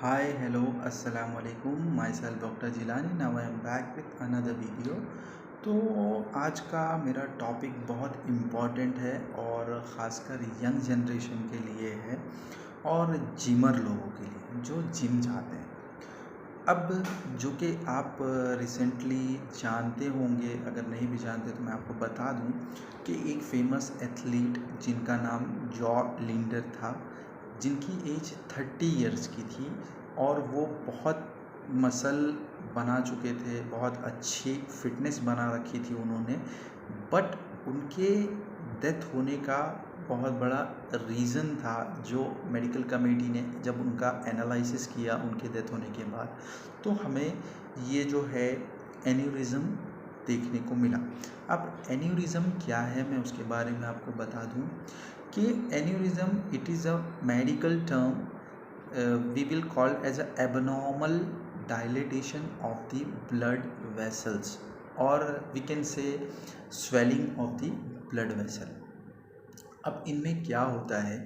Hi, hello, assalamu alaikum. Myself Dr. Jilani. Now I am back with another video. तो आज का मेरा topic बहुत इम्पॉर्टेंट है और ख़ासकर यंग जनरेशन के लिए है और जिमर लोगों के लिए जो जिम जाते हैं। अब जो कि आप रिसेंटली जानते होंगे, अगर नहीं भी जानते तो मैं आपको बता दूं कि एक फेमस एथलीट जिनका नाम जॉ लिंडर था, जिनकी एज 30 इयर्स की थी और वो बहुत मसल बना चुके थे, बहुत अच्छी फिटनेस बना रखी थी उन्होंने। बट उनके डेथ होने का बहुत बड़ा रीज़न था जो मेडिकल कमेटी ने जब उनका एनालिसिस किया उनके डेथ होने के बाद, तो हमें ये जो है एन्यूरिज्म देखने को मिला। अब एन्यूरिज्म क्या है मैं उसके बारे में आपको बता दूं कि aneurysm it is a medical term we will call as a abnormal dilatation of the blood vessels or we can say swelling of the blood vessel। अब इनमें क्या होता है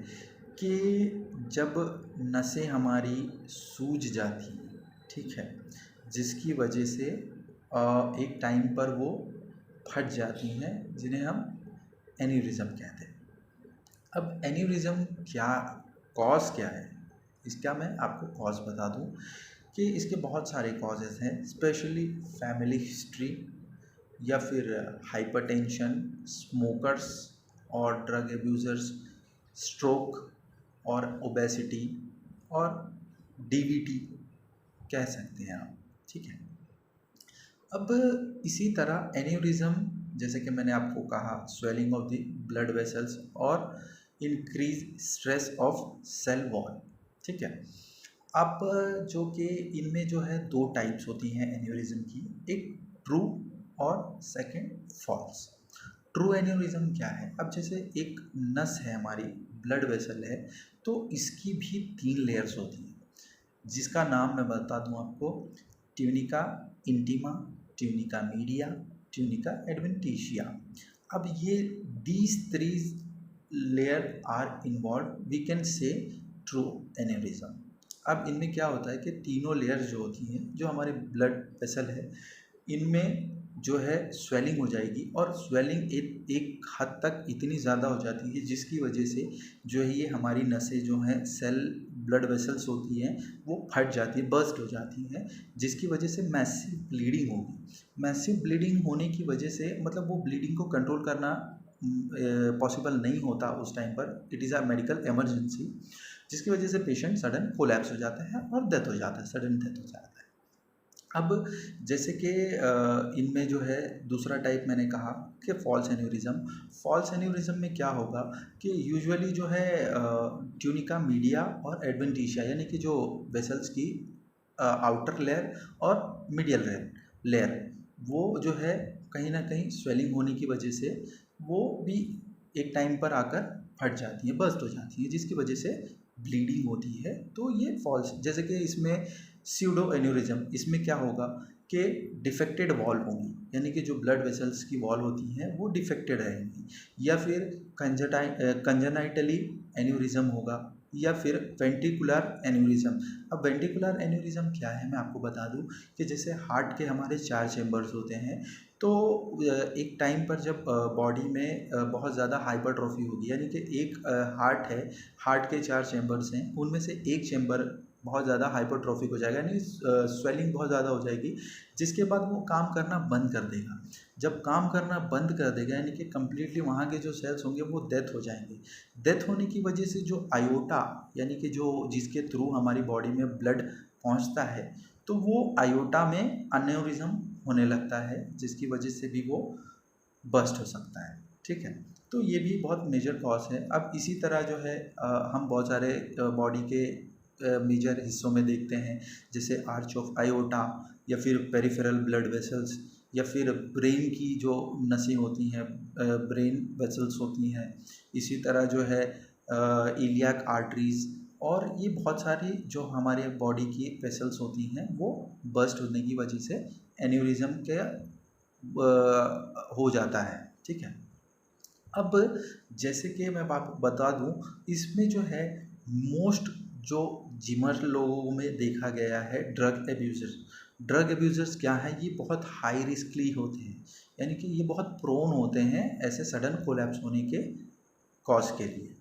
कि जब नसें हमारी सूज जाती हैं, ठीक है, जिसकी वजह से एक टाइम पर वो फट जाती हैं, जिन्हें हम एन्यूरिज्म कहते हैं। अब एन्यूरिज्म क्या कॉज क्या है, इसका मैं आपको कॉज बता दूं कि इसके बहुत सारे कॉजेज़ हैं, स्पेशली फैमिली हिस्ट्री या फिर हाइपरटेंशन, स्मोकर्स और ड्रग एब्यूज़र्स, स्ट्रोक और ओबेसिटी और डीवीटी कह सकते हैं आप, ठीक है। अब इसी तरह एन्यूरिज्म, जैसे कि मैंने आपको कहा, swelling of the blood vessels और increase stress of cell wall, ठीक है। अब जो कि इनमें जो है दो टाइप्स होती हैं एन्यूरिज्म की, एक ट्रू और सेकंड फॉल्स। ट्रू एन्यूरिज्म क्या है? अब जैसे एक नस है हमारी, ब्लड वेसल है, तो इसकी भी 3 लेयर्स होती हैं, जिसका नाम मैं बता दूं आपको, tunica intima, tunica media, tunica adventitia. अब ये these 3 layer are involve, we can say true aneurysm. अब इनमें क्या होता है कि तीनों लेयर जो होती हैं, जो हमारे ब्लड वेसल है, इनमें जो है स्वेलिंग हो जाएगी और स्वेलिंग एक हद तक इतनी ज़्यादा हो जाती है जिसकी वजह से जो है ये हमारी नसें जो हैं, सेल ब्लड वेसल्स होती हैं, वो फट जाती है, बर्स्ट हो जाती हैं, जिसकी वजह से मैसिव ब्लीडिंग होगी। मैसिव ब्लीडिंग होने की वजह से मतलब वो ब्लीडिंग को कंट्रोल करना पॉसिबल नहीं होता उस टाइम पर, it is a medical emergency, जिसकी वजह से पेशेंट सडन कोलैप्स हो जाता है और डेथ हो जाता है, सडन डेथ हो जाता है। अब जैसे कि इनमें जो है दूसरा टाइप मैंने कहा कि फॉल्स एन्यूरिज्म। फॉल्स एन्यूरिज्म में क्या होगा कि यूजुअली जो है ट्यूनिका मीडिया और एडवेंटिशिया, यानी कि जो वेसल्स की आउटर लेयर और मीडियल लेयर, वो जो है कहीं ना कहीं स्वेलिंग होने की वजह से वो भी एक टाइम पर आकर फट जाती है, बर्स्ट हो जाती है, जिसकी वजह से ब्लीडिंग होती है। तो ये फॉल्स, जैसे कि इसमें स्यूडो एन्यूरिज्म, इसमें क्या होगा कि डिफेक्टेड वॉल होंगी, यानी कि जो ब्लड वेसल्स की वॉल होती हैं वो डिफेक्टेड रहेंगी, या फिर कंजनाइटली एन्यूरिज्म होगा, या फिर वेंट्रिकुलर एन्यूरिज्म। अब वेंट्रिकुलर एन्यूरिज्म क्या है मैं आपको बता दूं कि जैसे हार्ट के हमारे 4 चैम्बर्स होते हैं, तो एक टाइम पर जब बॉडी में बहुत ज़्यादा हाइपरट्रॉफी होगी, यानी कि एक हार्ट है, हार्ट के 4 चैम्बर्स हैं, उनमें से एक चैम्बर बहुत ज़्यादा हाइपरट्रॉफिक हो जाएगा, यानी स्वेलिंग बहुत ज़्यादा हो जाएगी, जिसके बाद वो काम करना बंद कर देगा। जब काम करना बंद कर देगा, यानी कि कम्प्लीटली वहाँ के जो सेल्स होंगे वो डेथ हो जाएंगे। डेथ होने की वजह से जो आयोटा, यानी कि जो जिसके थ्रू हमारी बॉडी में ब्लड पहुँचता है, तो वो आयोटा में एन्यूरिज्म होने लगता है, जिसकी वजह से भी वो बस्ट हो सकता है, ठीक है। तो ये भी बहुत मेजर कॉज है। अब इसी तरह जो है हम बहुत सारे बॉडी के मेजर हिस्सों में देखते हैं, जैसे आर्च ऑफ आयोटा, या फिर पेरिफेरल ब्लड वेसल्स, या फिर ब्रेन की जो नसें होती हैं, ब्रेन वेसल्स होती हैं, इसी तरह जो है इलियाक आर्टरीज, और ये बहुत सारी जो हमारे बॉडी की वेसल्स होती हैं वो बस्ट होने की वजह से एन्यूरिज्म के हो जाता है, ठीक है। अब जैसे कि मैं आपको बता दूं, इसमें जो है मोस्ट जो जिमर लोगों में देखा गया है ड्रग एब्यूज़र्स। ड्रग एब्यूज़र्स क्या है, ये बहुत हाई रिस्कली होते हैं, यानी कि ये बहुत प्रोन होते हैं ऐसे सडन कोलैप्स होने के कॉज के लिए।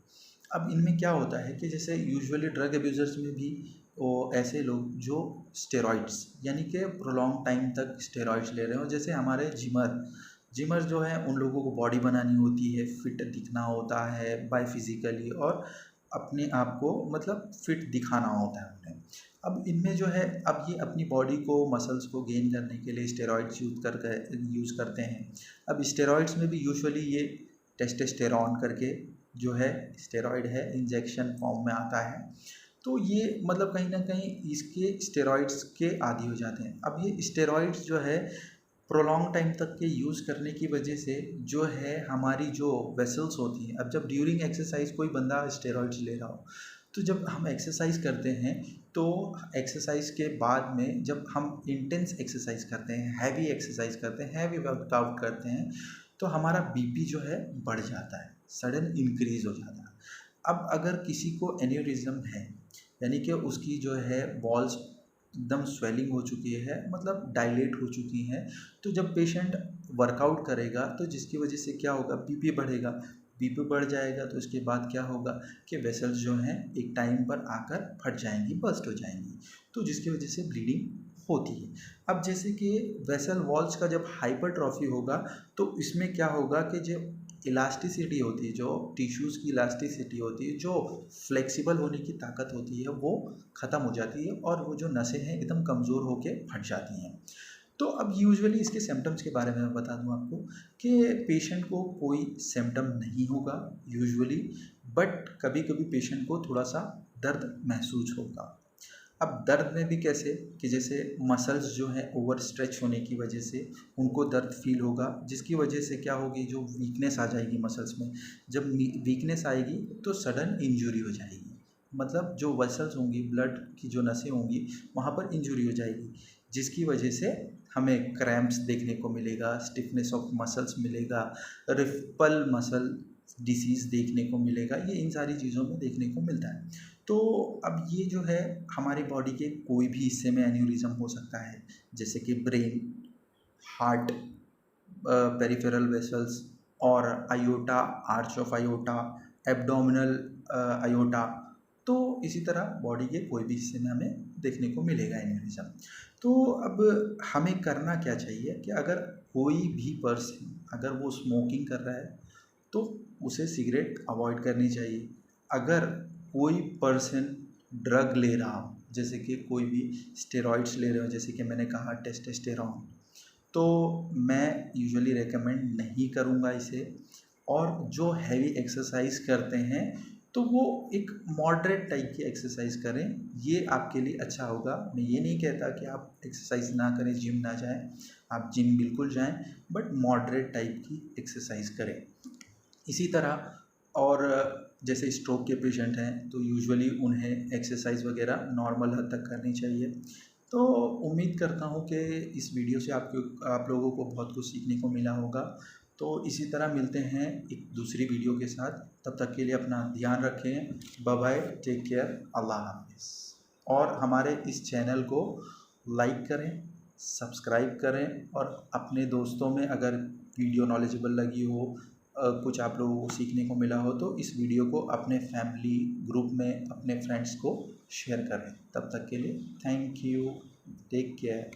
अब इनमें क्या होता है कि जैसे यूजुअली ड्रग एब्यूज़र्स में भी वो ऐसे लोग जो स्टेरॉइड्स यानी कि प्रोलॉन्ग टाइम तक स्टेरॉइड्स ले रहे हो, जैसे हमारे जिमर जो है उन लोगों को बॉडी बनानी होती है, फिट दिखना होता है बाय फिजिकली, और अपने आप को मतलब फिट दिखाना होता है उन्हें। अब इनमें जो है, अब ये अपनी बॉडी को मसल्स को गेन करने के लिए स्टेरॉइड्स यूज़ करते हैं। अब स्टेरॉइड्स में भी यूजुअली ये टेस्टोस्टेरॉन करके जो है स्टेरॉइड है, इंजेक्शन फॉर्म में आता है। तो ये मतलब कहीं ना कहीं इसके स्टेरॉइड्स के आदी हो जाते हैं। अब ये स्टेरॉइड्स जो है प्रोलॉन्ग टाइम तक के यूज़ करने की वजह से जो है हमारी जो वेसल्स होती हैं, अब जब ड्यूरिंग एक्सरसाइज कोई बंदा स्टेरॉइड्स ले रहा हो, तो जब हम एक्सरसाइज करते हैं तो एक्सरसाइज के बाद में जब हम इंटेंस एक्सरसाइज करते हैं, हैवी एक्सरसाइज करते हैं, हैवी वर्कआउट करते हैं, तो हमारा बीपी जो है बढ़ जाता है, सडन इंक्रीज हो जाता है। अब अगर किसी को एन्यूरिज्म है, यानी कि उसकी जो है वॉल्स एकदम स्वेलिंग हो चुकी है, मतलब डायलेट हो चुकी हैं, तो जब पेशेंट वर्कआउट करेगा तो जिसकी वजह से क्या होगा, बीपी बढ़ेगा। बीपी बढ़ जाएगा तो इसके बाद क्या होगा कि वेसल्स जो हैं एक टाइम पर आकर फट जाएंगी, बस्ट हो जाएंगी, तो जिसकी वजह से ब्लीडिंग होती है। अब जैसे कि वेसल वॉल्स का जब हाइपरट्रॉफी होगा तो इसमें क्या होगा कि जो इलास्टिसिटी होती है, जो टिश्यूज़ की इलास्टिसिटी होती है, जो फ्लेक्सिबल होने की ताकत होती है, वो ख़त्म हो जाती है और वो जो नसें हैं एकदम कमज़ोर होके फट जाती हैं। तो अब यूजुअली इसके सिम्टम्स के बारे में मैं बता दूं आपको कि पेशेंट को कोई सिम्टम नहीं होगा यूजुअली, बट कभी कभी पेशेंट को थोड़ा सा दर्द महसूस होगा। अब दर्द में भी कैसे कि जैसे मसल्स जो हैं ओवर स्ट्रेच होने की वजह से उनको दर्द फील होगा, जिसकी वजह से क्या होगी, जो वीकनेस आ जाएगी मसल्स में। जब वीकनेस आएगी तो सडन इंजरी हो जाएगी, मतलब जो वेसल्स होंगी, ब्लड की जो नसें होंगी, वहाँ पर इंजरी हो जाएगी, जिसकी वजह से हमें क्रैम्प्स देखने को मिलेगा, स्टिफनेस ऑफ मसल्स मिलेगा, रिपल मसल डिसीज़ देखने को मिलेगा। ये इन सारी चीज़ों में देखने को मिलता है। तो अब ये जो है हमारी बॉडी के कोई भी हिस्से में एन्यूरिज्म हो सकता है, जैसे कि ब्रेन, हार्ट, पेरिफेरल वेसल्स और iota, arch of iota, abdominal iota. तो इसी तरह बॉडी के कोई भी हिस्से में हमें देखने को मिलेगा एन्यूरिज्म। तो अब हमें करना क्या चाहिए कि अगर कोई भी पर्सन अगर वो स्मोकिंग कर रहा है तो उसे सिगरेट अवॉइड करनी चाहिए। अगर कोई पर्सन ड्रग ले रहा हो, जैसे कि कोई भी स्टेरॉइड्स ले रहे हो, जैसे कि मैंने कहा टेस्टोस्टेरोन, तो मैं यूजुअली रेकमेंड नहीं करूँगा इसे। और जो हैवी एक्सरसाइज करते हैं तो वो एक मॉडरेट टाइप की एक्सरसाइज करें, ये आपके लिए अच्छा होगा। मैं ये नहीं कहता कि आप एक्सरसाइज ना करें, जिम ना जाएं, आप जिम बिल्कुल जाएं, बट मॉडरेट टाइप की एक्सरसाइज करें। इसी तरह और जैसे स्ट्रोक के पेशेंट हैं तो यूजुअली उन्हें एक्सरसाइज वगैरह नॉर्मल हद तक करनी चाहिए। तो उम्मीद करता हूँ कि इस वीडियो से आप लोगों को बहुत कुछ सीखने को मिला होगा। तो इसी तरह मिलते हैं एक दूसरी वीडियो के साथ, तब तक के लिए अपना ध्यान रखें। बाय बाय, टेक केयर, अल्लाह हाफिज़। और हमारे इस चैनल को लाइक करें, सब्सक्राइब करें, और अपने दोस्तों में अगर वीडियो नॉलेजेबल लगी हो, कुछ आप लोगों को सीखने को मिला हो, तो इस वीडियो को अपने फैमिली ग्रुप में अपने फ्रेंड्स को शेयर करें। तब तक के लिए थैंक यू, टेक केयर।